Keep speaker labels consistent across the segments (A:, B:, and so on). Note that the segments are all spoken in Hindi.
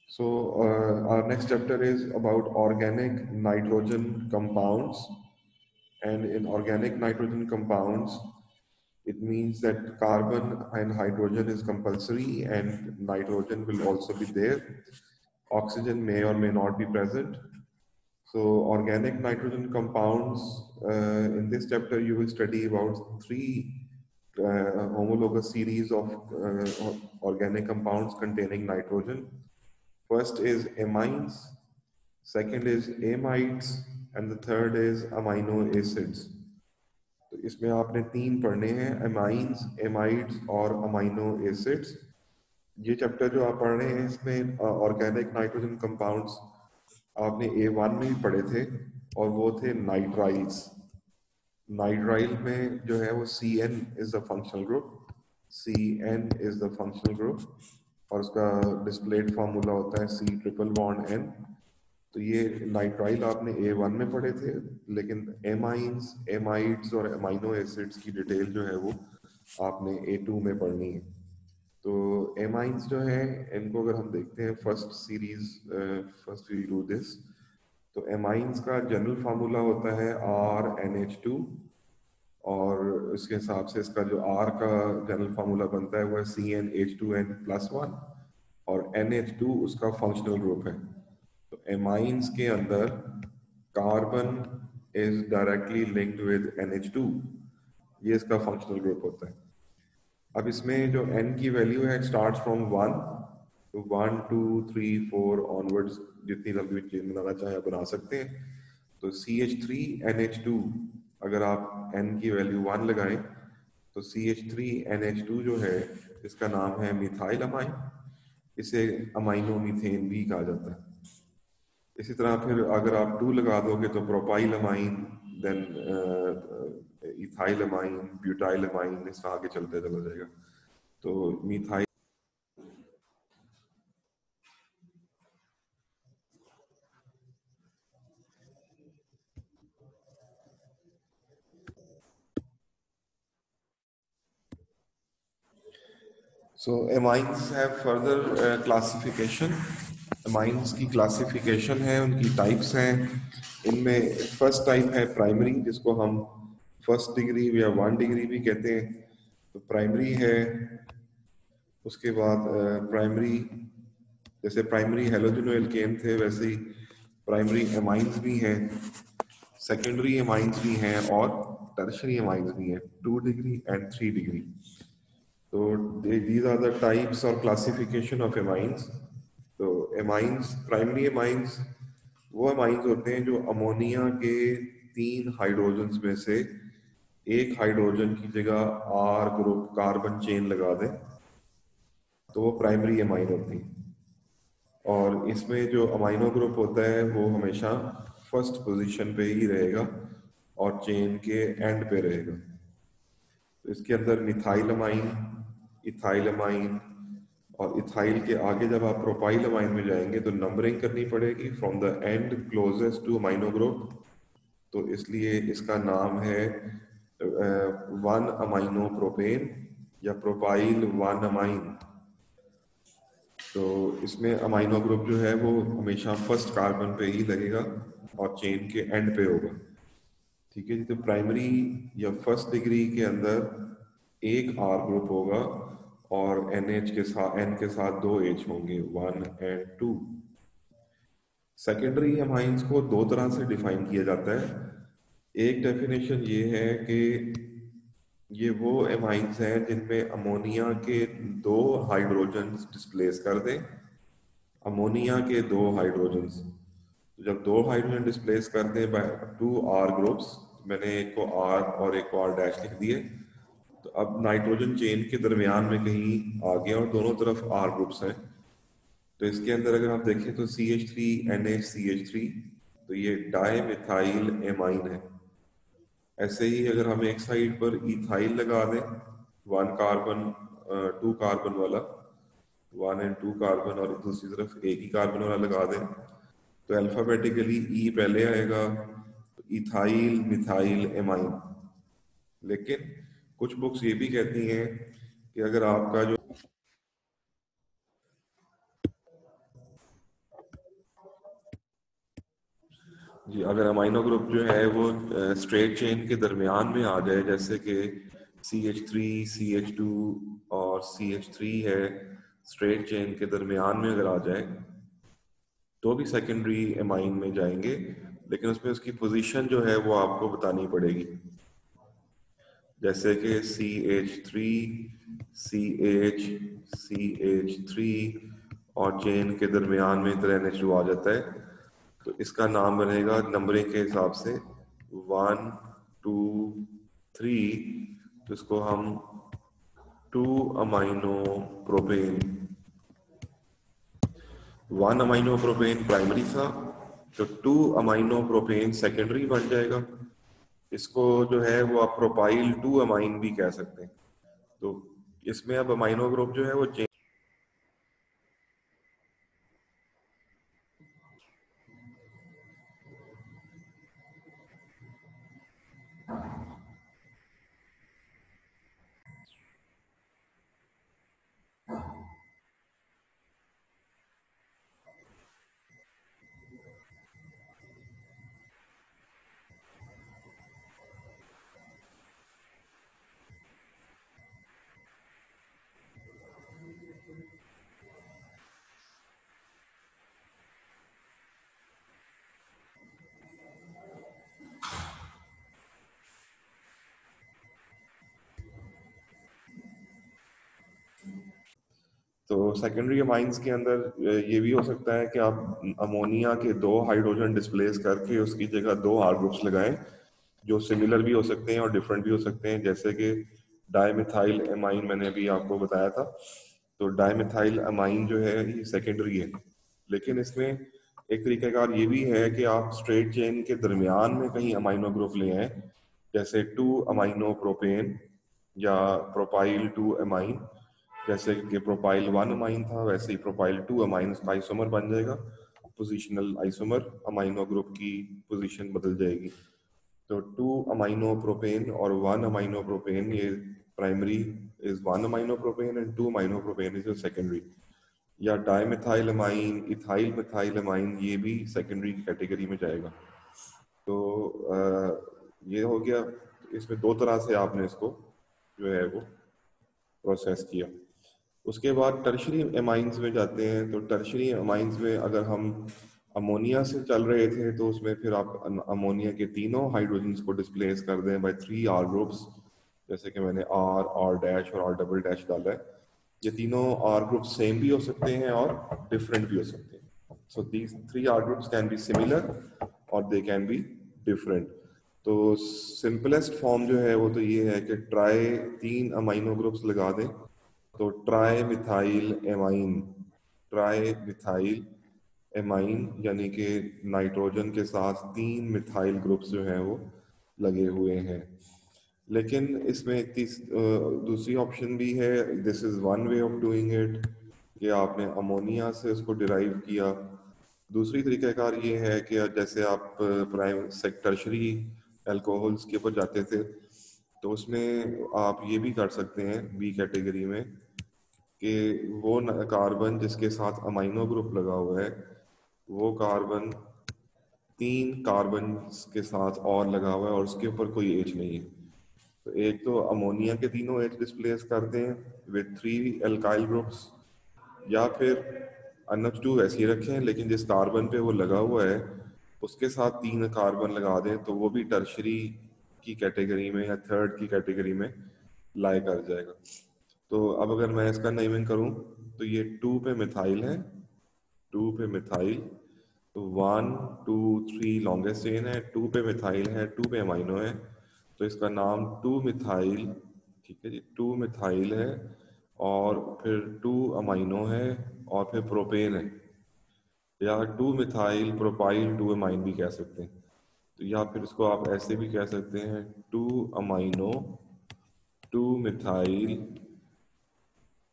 A: Our next chapter is about organic nitrogen compounds. And in organic nitrogen compounds, it means that carbon and hydrogen is compulsory and nitrogen will also be there. Oxygen may or may not be present. So organic nitrogen compounds, in this chapter you will study about three homologous series of organic compounds containing nitrogen. First is amines, second is amides, and the third is amino acids. तो इसमें आपने तीन पढ़ने हैं, amines, amides और amino acids. ये चैप्टर जो आप पढ़ रहे हैं इसमें ऑर्गेनिक नाइट्रोजन कंपाउंड्स आपने A1 में भी पढ़े थे और वो थे नाइट्राइल्स. नाइट्राइल में जो है वो CN is the functional group, CN is the functional group और उसका डिस्प्लेड फार्मूला होता है C ट्रिपल बॉन्ड N. तो ये नाइट्राइल आपने A1 में पढ़े थे, लेकिन एमाइंस, एमाइड्स और अमीनो एसिड्स की डिटेल जो है वो आपने A2 में पढ़नी है. तो एमाइंस जो है इनको अगर हम देखते हैं फर्स्ट वी डू दिस, तो एमाइंस का जनरल फार्मूला होता है RNH2 और इसके हिसाब से इसका जो R का जनरल फार्मूला बनता है वो है CnH2n+1 और NH2 उसका फंक्शनल ग्रुप है. तो एमाइंस के अंदर carbon is directly linked with NH2, ये इसका फंक्शनल ग्रुप होता है. अब इसमें जो N की वैल्यू है स्टार्ट फ्रॉम 1 तो 1 2 3 4 ऑनवर्ड्स जितनी लंबी चेन बनाना चाहे बना सकते हैं. तो CH3NH2 अगर आप N की वैल्यू 1 लगाएं तो CH3NH2 जो है इसका नाम है मिथाइल अमाइन, इसे अमाइनो मीथेन भी कहा जाता है. इसी तरह फिर अगर आप 2 लगा दोगे तो propyl amine, then ethyl amine, butyl amine, इस तरह आगे चलते चला जाएगा. तो methyl So amines have further classification. amines की classification है, उनकी types हैं. इनमें फर्स्ट टाइप है प्राइमरी, जिसको हम फर्स्ट डिग्री या 1 डिग्री भी कहते हैं. तो प्राइमरी है. उसके बाद प्राइमरी, जैसे प्राइमरी हेलोजन एल्केन थे वैसे ही प्राइमरी एमाइंस भी हैं, सेकेंडरी एमाइंस भी हैं और टर्शरी एमाइंस भी हैं, 2 degree and 3 degree. So these are the types or classification of amines. तो amines, primary amines वो amines होते हैं जो अमोनिया के 3 हाइड्रोजन्स में से एक हाइड्रोजन की जगह R ग्रुप कार्बन चेन लगा दें तो वो प्राइमरी अमाइन होती है. और इसमें जो अमाइनो ग्रुप होता है वो हमेशा फर्स्ट पोजीशन पे ही रहेगा और चेन के एंड पे रहेगा. तो इसके अंदर मिथाइल अमाइन, इथाइल अमाइन और इथाइल के आगे जब आप प्रोपाइल अमाइन में जाएंगे तो नंबरिंग करनी पड़ेगी from the end closest two amino group. तो इसलिए इसका नाम है 1 अमाइनो प्रोपेन या प्रोपाइल 1 अमाइन. तो इसमें अमाइनो ग्रुप जो है वो हमेशा फर्स्ट कार्बन पे ही लगेगा और चेन के एंड पे होगा. ठीक है जी. तो प्राइमरी या फर्स्ट डिग्री के अंदर एक R ग्रुप होगा और NH के साथ N के साथ 2 H होंगे, 1 and 2. सेकेंडरी अमाइंस को 2 तरह से डिफाइन किया जाता है. एक डेफिनेशन ये है कि ये वो एमाइंस हैं जिनमें अमोनिया के 2 हाइड्रोजन्स डिस्प्लेस कर दें. अमोनिया के 2 हाइड्रोजन्स, तो जब 2 हाइड्रोजन डिस्प्लेस कर दें बाय 2 R ग्रुप्स, मैंने एक को R और एक को R डैश लिख दिए, तो अब नाइट्रोजन चेन के दरमियान में कहीं आ गया और दोनों तरफ R ग्रुप्स हैं. तो इसके अंदर अगर आप देखें तो CH3NH CH3, तो ये डाइमिथाइल एमाइन है. ऐसे ही अगर हम एक साइड पर इथाइल लगा दें, 1 कार्बन 2 कार्बन वाला, 1 and 2 कार्बन, और दूसरी तरफ एक ही कार्बन वाला लगा दें, तो अल्फाबेटिकली E पहले आएगा, तो इथाइल मिथाइल एमाइन. लेकिन कुछ बुक्स ये भी कहती हैं कि अगर आपका जो जी, अगर अमाइनो ग्रुप जो है वो स्ट्रेट चेन के दरमियान में आ जाए, जैसे कि CH3, CH2 और CH3 है, स्ट्रेट चेन के दरमियान में अगर आ जाए तो भी सेकेंडरी एमाइन में जाएंगे, लेकिन उसमें उसकी पोजीशन जो है वो आपको बतानी पड़ेगी। जैसे कि CH3, CH, CH3 और चेन के दरमियान में इधर NH2 आ जाता है, तो इसका नाम बनेगा नंबरिंग के हिसाब से 1, 2, 3, तो इसको हम 2 amino propane, 1 amino propane primary था, तो 2 अमाइनो प्रोपेन सेकेंडरी बन जाएगा। इसको जो है वो आप प्रोपाइल 2 अमाइन भी कह सकते हैं। तो इसमें अब अमाइनो ग्रुप जो है वो चेंज। तो सेकेंडरी अमाइंस के अंदर ये भी हो सकता है कि आप अमोनिया के 2 हाइड्रोजन डिस्प्लेस करके उसकी जगह 2 R ग्रुप्स लगाएं, जो सिमिलर भी हो सकते हैं और डिफरेंट भी हो सकते हैं, जैसे कि डाइमिथाइल एमाइन मैंने अभी आपको बताया था। तो डाइमिथाइल अमाइन जो है ये सेकेंडरी है, लेकिन इसमें एक तरीकाकार ये भी है कि आप स्ट्रेट चेन के दरमियान में कहीं अमाइनो ग्रुप ले आए, जैसे 2 अमाइनो प्रोपेन या प्रोपाइल 2 अमाइन। जैसे कि प्रोपाइल 1 अमाइन था, वैसे ही प्रोपाइल 2 अमाइन का आइसोमर बन जाएगा, पोजिशनल आइसोमर, अमाइनो ग्रुप की पोजीशन बदल जाएगी। तो 2 अमाइनो प्रोपेन और 1 अमाइनो प्रोपेन, ये primary is 1 amino propane and 2 amino propane is secondary. या dimethyl amine, ethyl methyl amine, ये भी सेकेंडरी कैटेगरी में जाएगा। तो ये हो गया। इसमें 2 तरह से आपने इसको जो है वो प्रोसेस किया। उसके बाद टर्शरी एमाइंस में जाते हैं। तो टर्शरी एमाइंस में अगर हम अमोनिया से चल रहे थे तो उसमें फिर आप अमोनिया के तीनों हाइड्रोजन्स को डिस्प्लेस कर दें बाय 3 R ग्रुप्स, जैसे कि मैंने R डैश और R डबल डैश डाला है। ये तीनों R ग्रुप सेम भी हो सकते हैं और डिफरेंट भी हो सकते हैं। So these 3 R groups can be similar और दे कैन बी डिफरेंट। तो सिंपलेस्ट फॉर्म जो है वो तो ये है कि ट्राई 3 अमाइनो ग्रुप्स लगा दें, तो tri methyl amine, tri methyl amine यानी कि नाइट्रोजन के साथ 3 मिथाइल ग्रुप्स जो हैं वो लगे हुए हैं। लेकिन इसमें एक दूसरी ऑप्शन भी है। This is one way of doing it, कि आपने अमोनिया से उसको डिराइव किया। दूसरी तरीकाकार ये है कि जैसे आप प्राइम टर्शरी अल्कोहल्स के ऊपर जाते थे, तो उसमें आप ये भी कर सकते हैं बी कैटेगरी में, कि वो कार्बन जिसके साथ अमाइनो ग्रुप लगा हुआ है, वो कार्बन 3 कार्बन के साथ और लगा हुआ है और उसके ऊपर कोई एच नहीं है। तो एक तो अमोनिया के तीनों एच डिस्प्लेस करते हैं विद 3 एल्काइल ग्रुप्स, या फिर NH2 वैसे ही रखें लेकिन जिस कार्बन पे वो लगा हुआ है उसके साथ 3 कार्बन लगा दें, तो वो भी टर्शरी की कैटेगरी में या थर्ड की कैटेगरी में लाई कर जाएगा। तो अब अगर मैं इसका नेमिंग करूं, तो ये 2 पे मिथाइल है, 2 पे मिथाइल, तो 1, 2, 3 लॉन्गेस्ट चेन है, 2 पे मिथाइल है, 2 पे अमाइनो है, तो इसका नाम 2 मिथाइल, ठीक है जी, 2 मिथाइल है, और फिर 2 अमाइनो है, और फिर प्रोपेन है, या 2 मिथाइल प्रोपाइल 2 अमाइन भी कह सकते हैं। तो या फिर इसको आप ऐसे भी कह सकते हैं 2 अमाइनो 2 मिथाइल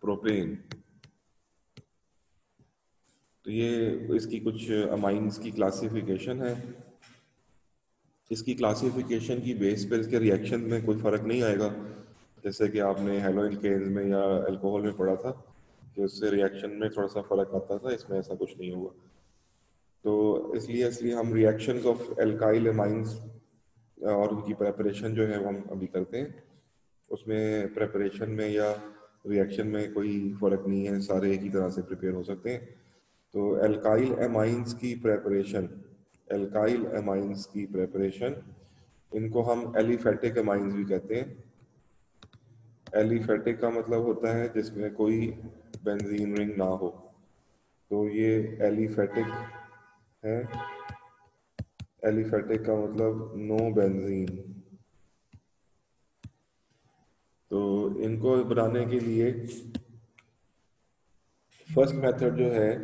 A: प्रोपेन। तो ये इसकी कुछ अमाइंस की क्लासिफिकेशन है। इसकी क्लासिफिकेशन की बेस पर इसके रिएक्शन में कोई फ़र्क नहीं आएगा, जैसे कि आपने हेलोइल्केन्स में या अल्कोहल में पढ़ा था कि उससे रिएक्शन में थोड़ा सा फ़र्क आता था, इसमें ऐसा कुछ नहीं हुआ। तो इसलिए हम रिएक्शंस ऑफ एल्काइल एमाइंस और उनकी प्रेपरेशन जो है वो हम अभी करते हैं। उसमें प्रेपरेशन में या रिएक्शन में कोई फर्क नहीं है, सारे एक ही तरह से प्रिपेयर हो सकते हैं। तो एल्काइल एमाइंस की प्रेपरेशन, इनको हम एलिफेटिक एमाइंस भी कहते हैं। एलिफेटिक का मतलब होता है जिसमें कोई बेंजीन रिंग ना हो, तो ये एलिफेटिक है। एलिफेटिक का मतलब नो बेंजीन। तो इनको बनाने के लिए फर्स्ट मेथड जो है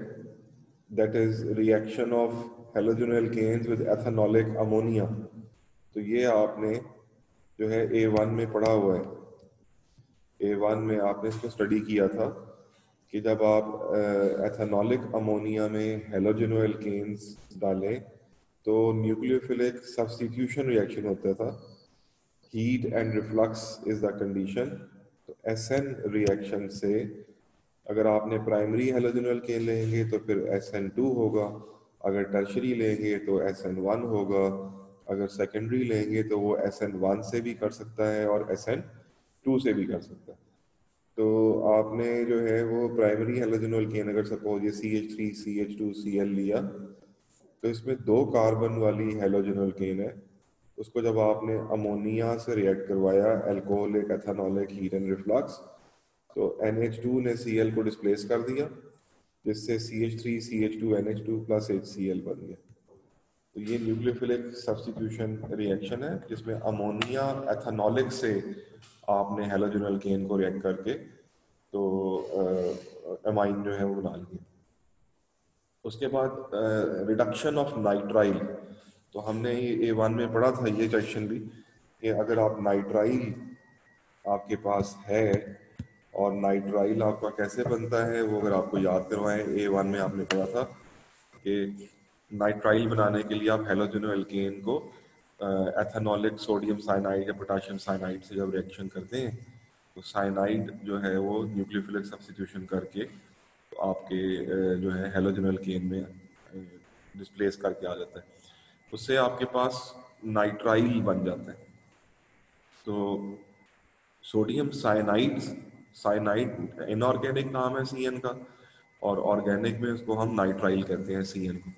A: that is reaction of halogen alkanes with ethanolic ammonia. तो ये आपने जो है A1 में पढ़ा हुआ है। A1 में आपने इसको स्टडी किया था कि जब आप एथेनॉलिक अमोनिया में हेलोजन एल्केन्स डालें तो न्यूक्लियोफिलिक सब्स्टिट्यूशन रिएक्शन होता था। Heat and reflux is the condition. तो SN रिएक्शन से अगर आपने प्राइमरी हेलोजन एल्केन लेंगे तो फिर SN2 होगा, अगर टर्शरी लेंगे तो SN1 होगा, अगर सेकेंडरी लेंगे तो वो SN1 से भी कर सकता है और SN2 से भी कर सकता है। तो आपने जो है वो प्राइमरी हेलोजन एल्केन अगर सपोज ये CH3 CH2 Cl लिया, तो इसमें 2 कार्बन वाली हेलोजन एल्केन है। उसको जब आपने अमोनिया से रिएक्ट करवाया, alcoholic ethanolic heat and reflux, तो NH2 ने Cl को डिस्प्लेस कर दिया, जिससे CH3 CH2 NH2 plus HCl बन गया। तो ये न्यूक्लियोफिलिक सब्स्टिट्यूशन रिएक्शन है जिसमें अमोनिया एथेनॉलिक से आपने हेलोजन एल्केन को रिएक्ट करके तो एमाइन जो है वो बना लिया। उसके बाद रिडक्शन ऑफ नाइट्राइल। तो हमने ये A1 में पढ़ा था ये क्वेश्चन भी कि अगर आप नाइट्राइल आपके पास है, और नाइट्राइल आपका कैसे बनता है वो अगर आपको याद करवाएं, A1 में आपने पढ़ा था कि नाइट्राइल बनाने के लिए आप हेलोजन एल्केन को एथेनॉलिक सोडियम साइनाइड या पोटेशियम साइनाइड से जब रिएक्शन करते हैं तो साइनाइड जो है वो न्यूक्लियोफिलिक सब्स्टिट्यूशन करके तो आपके जो है हेलोजन एल्केन में डिस्प्लेस करके आ जाता है, उससे आपके पास नाइट्राइल बन जाता है। तो सोडियम साइनाइड, साइनाइड इनऑर्गेनिक नाम है CN का, और ऑर्गेनिक में उसको हम नाइट्राइल कहते हैं CN को।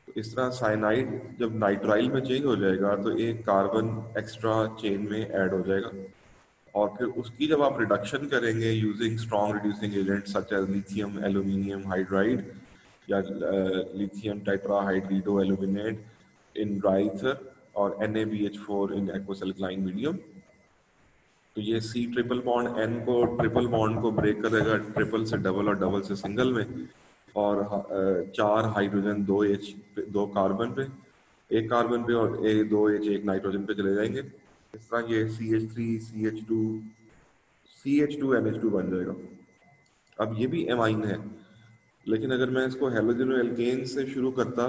A: तो इस तरह साइनाइड जब नाइट्राइल में चेंज हो जाएगा तो एक कार्बन एक्स्ट्रा चेन में ऐड हो जाएगा, और फिर उसकी जब आप रिडक्शन करेंगे using strong reducing agent such as lithium aluminium hydride या lithium tetrahydrido aluminate in dry ether और NaBH4 in aqueous alkaline medium, तो ये C ट्रिपल बॉन्ड N को ट्रिपल बॉन्ड को ब्रेक करेगा ट्रिपल से डबल और डबल से सिंगल में, और 4 हाइड्रोजन 2 कार्बन पे, एक कार्बन पे, और 2 H एक नाइट्रोजन पे चले जाएंगे। इस तरह ये CH3 NH2 बन जाएगा। अब ये भी एमाइन है, लेकिन अगर मैं इसको हेलोजन एल्केन से शुरू करता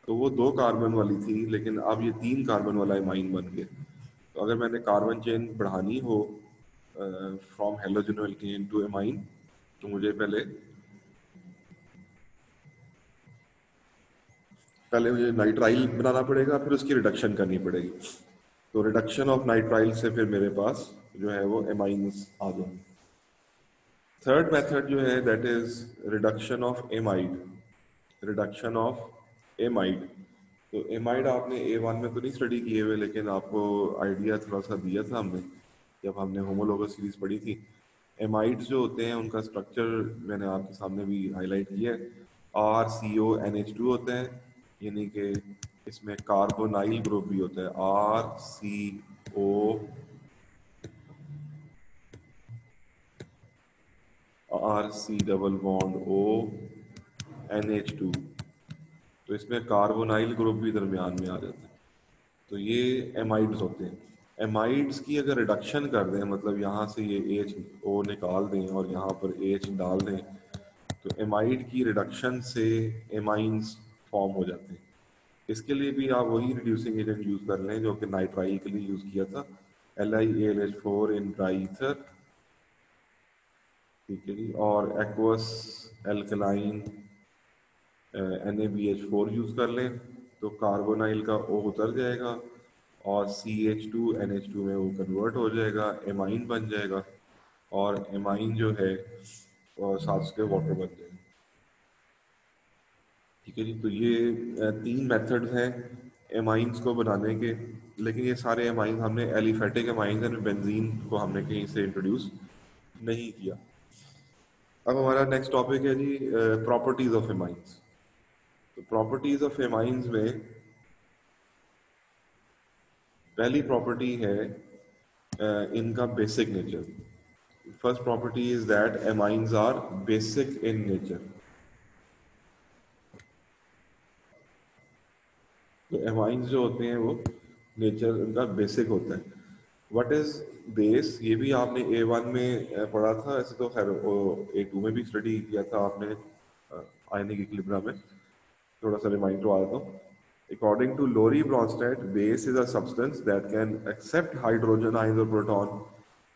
A: तो वो 2 कार्बन वाली थी, लेकिन अब ये 3 कार्बन वाला एमाइन बन गया। तो अगर मैंने कार्बन चेन बढ़ानी हो from halogen alkane to amine, तो मुझे पहले मुझे नाइट्राइल बनाना पड़ेगा, फिर उसकी रिडक्शन करनी पड़ेगी। तो रिडक्शन ऑफ नाइट्राइल से फिर मेरे पास जो है वो एमाइन्स आ जाएंगे। थर्ड मेथड जो है that is reduction of amide. Reduction of amide, तो एमाइड आपने A1 में तो नहीं स्टडी किए हुए, लेकिन आपको आइडिया थोड़ा सा दिया था हमने जब हमने होमोलोगस सीरीज पढ़ी थी। एमाइड्स जो होते हैं उनका स्ट्रक्चर मैंने आपके सामने भी हाईलाइट किया है। RCONH2 होता है, यानी कि इसमें कार्बोनाइल ग्रुप भी होता है, RC डबल बॉन्ड ONH2, तो इसमें कार्बोनाइल ग्रुप भी दरमियान में आ जाता है। तो ये एमाइड्स होते हैं। एमाइड्स की अगर रिडक्शन कर दें, मतलब यहाँ से ये HO निकाल दें और यहाँ पर H डाल दें, तो एमाइड की रिडक्शन से एमाइंस फॉर्म हो जाते हैं। इसके लिए भी आप वही रिड्यूसिंग एजेंट यूज कर लें जो कि नाइट्राइल के लिए यूज किया था, LiAlH4 इन ड्राई ईथर, ठीक है जी, और एक्वस एल्कलाइन NaBH4 यूज़ कर लें तो कार्बोनाइल का O उतर जाएगा और CH2NH2 में वो कन्वर्ट हो जाएगा, एमाइन बन जाएगा और एमाइन जो है और साथ उसके वाटर बन जाएगा। ठीक है जी, तो ये तीन मेथड्स हैं एमाइंस को बनाने के, लेकिन ये सारे एमाइंस हमने एलिफेटिक एमाइंस यानी बेंजीन को हमने कहीं से इंट्रोड्यूस नहीं किया। अब हमारा नेक्स्ट टॉपिक है जी प्रॉपर्टीज ऑफ एमाइंस। तो प्रॉपर्टीज ऑफ एमाइंस में पहली प्रॉपर्टी है इनका basic nature. First property is that amines are basic in nature. तो एमाइंस जो होते हैं वो नेचर उनका बेसिक होता है। व्हाट इज बेस, ये भी आपने A1 में पढ़ा था, ऐसे तो खैर A2 में भी स्टडी किया था आपने आयनिक इक्विलिब्रियम में। थोड़ा सा रिमाइंड करवा देता हूँ। According to Lowry Bronsted, base is a substance that can accept hydrogen ions और प्रोटॉन।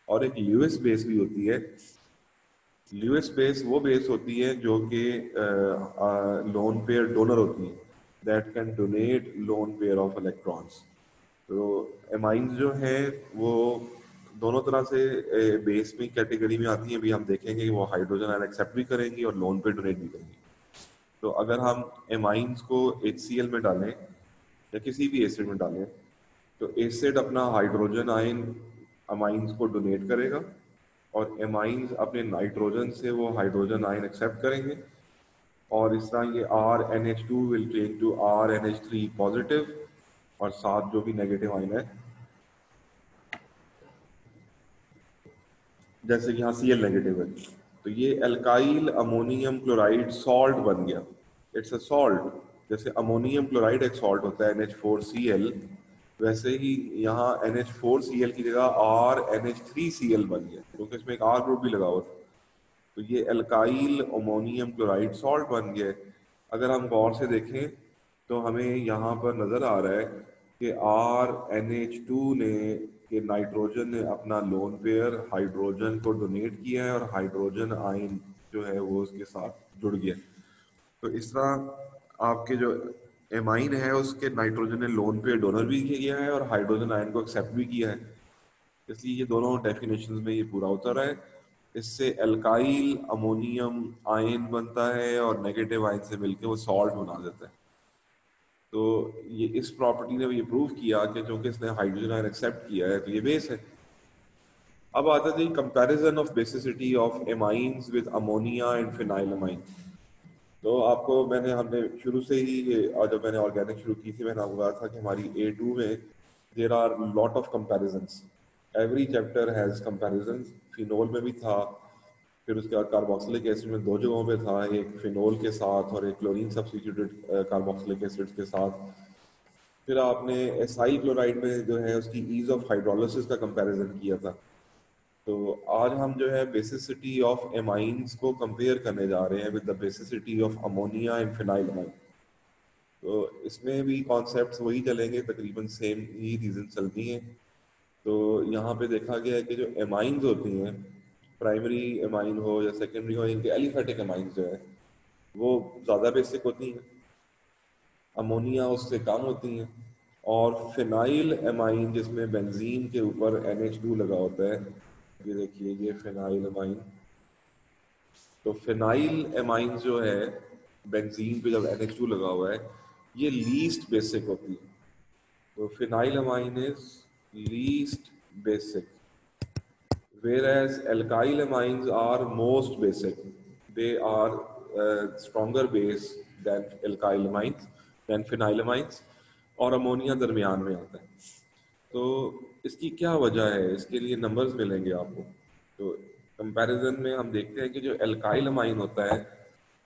A: और एक ल्यूइस बेस भी होती है। ल्यूइस बेस वो बेस होती है जो कि लोन पेयर डोनर होती है, that can donate lone pair of electrons. तो एमाइंस जो है वो दोनों तरह से बेस में कैटेगरी में आती हैं। अभी हम देखेंगे कि वो हाइड्रोजन आयन एक्सेप्ट भी करेंगी और लोन पे डोनेट भी करेंगी। तो अगर हम एमाइंस को HCl में डालें या किसी भी एसिड में डालें तो एसिड अपना हाइड्रोजन आयन अमाइंस को डोनेट करेगा और एमाइंस अपने नाइट्रोजन से वो हाइड्रोजन आयन एक्सेप्ट करेंगे और इस तरह ये RNH2 will change to RNH3 positive और साथ जो भी नेगेटिव आयन है, जैसे कि यहाँ Cl नेगेटिव है, तो ये एल्काइल अमोनियम क्लोराइड सॉल्ट बन गया। It's a salt. जैसे अमोनियम क्लोराइड एक सॉल्ट होता है NH4Cl, वैसे ही यहाँ NH4Cl की जगह RNH3Cl बन गया क्योंकि इसमें एक R ग्रुप भी लगा हुआ था। तो ये एल्काइल अमोनियम क्लोराइड सॉल्ट बन गया। अगर हम गौर से देखें तो हमें यहाँ पर नजर आ रहा है कि RNH2 ने कि नाइट्रोजन ने अपना लोन पेयर हाइड्रोजन को डोनेट किया है और हाइड्रोजन आयन जो है वो उसके साथ जुड़ गया। तो इस तरह आपके जो एमाइन है उसके नाइट्रोजन ने लोन पेयर डोनर भी किया है और हाइड्रोजन आयन को एक्सेप्ट भी किया है, इसलिए ये दोनों डेफिनेशन में ये पूरा उतर है। इससे एल्काइल अमोनियम आयन बनता है और नेगेटिव आयन से मिलकर वो सॉल्ट बना देता है। तो ये इस प्रॉपर्टी ने ये प्रूव किया कि क्योंकि इसने हाइड्रोजन आयन एक्सेप्ट किया है तो ये बेस है। अब आता है comparison of basicity of amines with ammonia and phenyl amine. तो आपको हमने शुरू से ही और जब मैंने ऑर्गेनिक शुरू की थी मैंने आपको कहा था कि हमारी A2 में there are lot of comparisons. Every chapter has comparisons. Phenol में भी था, फिर उसके बाद कार्बोक्सिलिक एसिड में दो जगहों पे था, एक फिनोल के साथ और एक क्लोरीन सब्स्टिट्यूटेड कार्बोक्सिलिक एसिड के साथ। फिर आपने एसाइल क्लोराइड में जो है उसकी ईज ऑफ हाइड्रोलिसिस का कंपैरिजन किया था। तो आज हम जो है बेसिसिटी ऑफ एमाइंस को कंपेयर करने जा रहे हैं with the basicity of ammonia and phenyl amine. तो इसमें भी कॉन्सेप्ट्स वही चलेंगे, तकरीबन सेम ही रीजन चलती हैं। तो यहाँ पे देखा गया है कि जो एमाइंस होती हैं, प्राइमरी एमाइन हो या सेकेंडरी हो, इनके एलिफेटिक एमाइंस जो है वो ज़्यादा बेसिक होती हैं, अमोनिया उससे कम होती हैं। और फिनाइल एमाइन जिसमें बेंजीन के ऊपर NH2 लगा होता है, ये देखिए ये फिनाइल एमाइन। तो फिनाइल एमाइन जो है बेंजीन पे जब NH2 लगा हुआ है ये लीस्ट बेसिक होती है। तो phenyl amine is least basic, whereas alkyl amines are most basic. They are stronger base than alkyl amines, than phenylamines, और अमोनिया दरमियान में आता है। तो इसकी क्या वजह है, इसके लिए नंबर्स मिलेंगे आपको। तो कंपैरिजन में हम देखते हैं कि जो एल्काइल अमाइन होता है,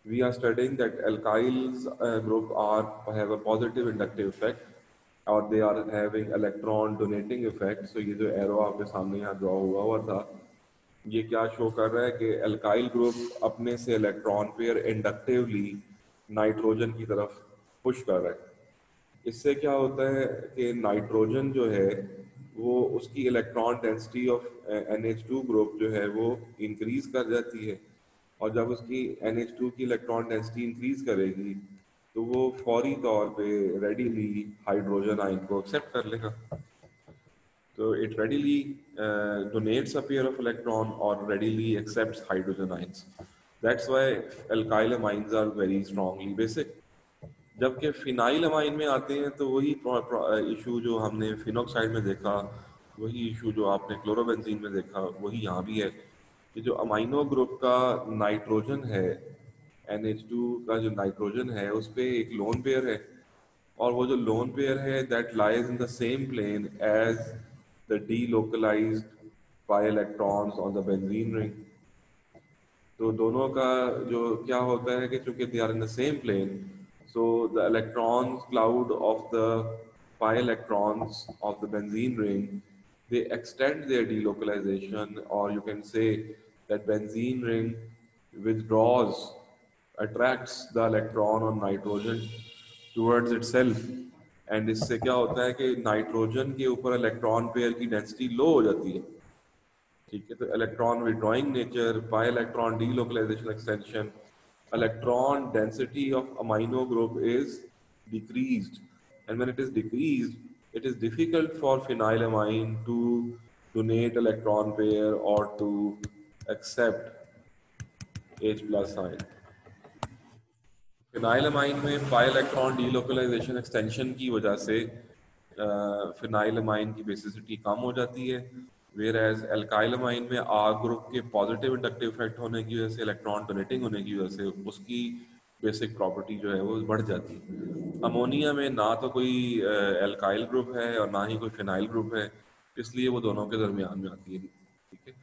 A: we are studying that alkyls group are have a positive inductive effect और they are having electron donating effect। so ये जो एरो आपके सामने यहाँ ड्रॉ हुआ था ये क्या शो कर रहा है कि एल्काइल ग्रुप अपने से इलेक्ट्रॉन पेयर इंडक्टिवली नाइट्रोजन की तरफ पुश कर रहा है। इससे क्या होता है कि नाइट्रोजन जो है वो उसकी electron density of NH2 group जो है वो इंक्रीज कर जाती है और जब उसकी NH2 की इलेक्ट्रॉन डेंसिटी इंक्रीज करेगी तो वो फौरी तौर पे रेडीली हाइड्रोजन आयन को एक्सेप्ट कर लेगा. So it readily donates a pair of electron or readily accepts hydrogen ions. That's why alkyl amines are very strongly basic. जबकि फिनाइल अमाइन में आते हैं तो वही इशू जो हमने फिनोक्साइड में देखा, वही इशू जो आपने क्लोरोबेंजीन में देखा, वही यहाँ भी है कि जो अमाइनो ग्रुप का नाइट्रोजन है, NH2 का जो नाइट्रोजन है उस पे एक लोन पेयर है, और वो जो लोन पेयर है that lies in the same plane as the delocalized pi electrons on the benzene ring. तो दोनों का जो क्या होता है कि चूंकि they are in the same plane, so the electron cloud of the pi electrons of the benzene ring, they extend their delocalization, or you can say that benzene ring withdraws, attracts the electron on nitrogen towards itself. And इससे क्या होता है कि नाइट्रोजन के ऊपर इलेक्ट्रॉन पेयर की डेंसिटी लो हो जाती है. ठीक है, तो electron withdrawing nature, by electron delocalization extension, electron density of amino group is decreased, and when it is decreased, it is difficult for phenylamine to donate electron pair or to accept H plus ion. फिनाइलमाइन में पाई इलेक्ट्रॉन डीलोकलाइजेशन एक्सटेंशन की वजह से फिनाइलमाइन की बेसिसिटी कम हो जाती है, वेयर एज एल्काइलमाइन में आर ग्रुप के पॉजिटिव इंडक्टिव इफेक्ट होने की वजह से, इलेक्ट्रॉन डोनेटिंग होने की वजह से उसकी बेसिक प्रॉपर्टी जो है वो बढ़ जाती है. अमोनिया में ना तो कोई एल्काइल ग्रुप है और ना ही कोई फिनाइल ग्रुप है, इसलिए वो दोनों के दरमियान में आती है. ठीक है,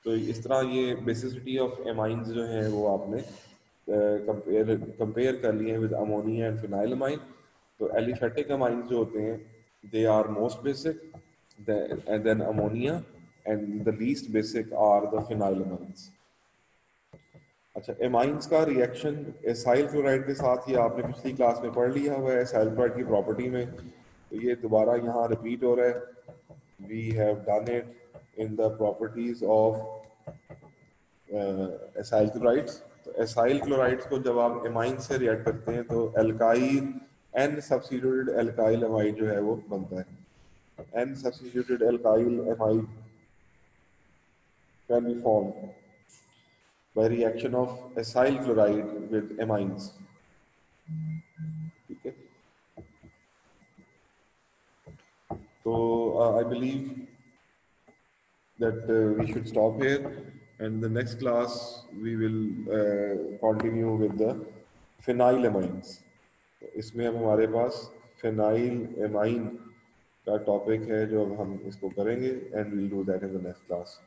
A: तो इस तरह ये बेसिसिटी ऑफ एमाइंस जो हैं वो आपने कंपेयर कर लिए विद अमोनिया एंड फिनाइलमाइन. तो एलिफेटिक अमाइंस जो होते हैं they are most basic, and then ammonia, and the least basic are the phenylamines. अच्छा, एमाइंस का रिएक्शन एसाइल क्लोराइड के साथ, ये आपने पिछली क्लास में पढ़ लिया हुआ है एसाइल क्लोराइड की प्रॉपर्टी में, तो ये दोबारा यहाँ रिपीट हो रहा है. We have done it in the properties of acyl chlorides. तो एसाइल क्लोराइड्स को जब आप एमाइन से रिएक्ट करते हैं तो alkyl N substituted alkyl amide जो है वो बनता है. N substituted alkyl amide can be formed by reaction of acyl chloride with amines. ठीक है, तो I believe that we should stop here, and the next class we will continue with the phenylamines. तो इसमें अब हमारे पास फिनाइल एमाइन का टॉपिक है जो अब हम इसको करेंगे, and we'll do that in the next class.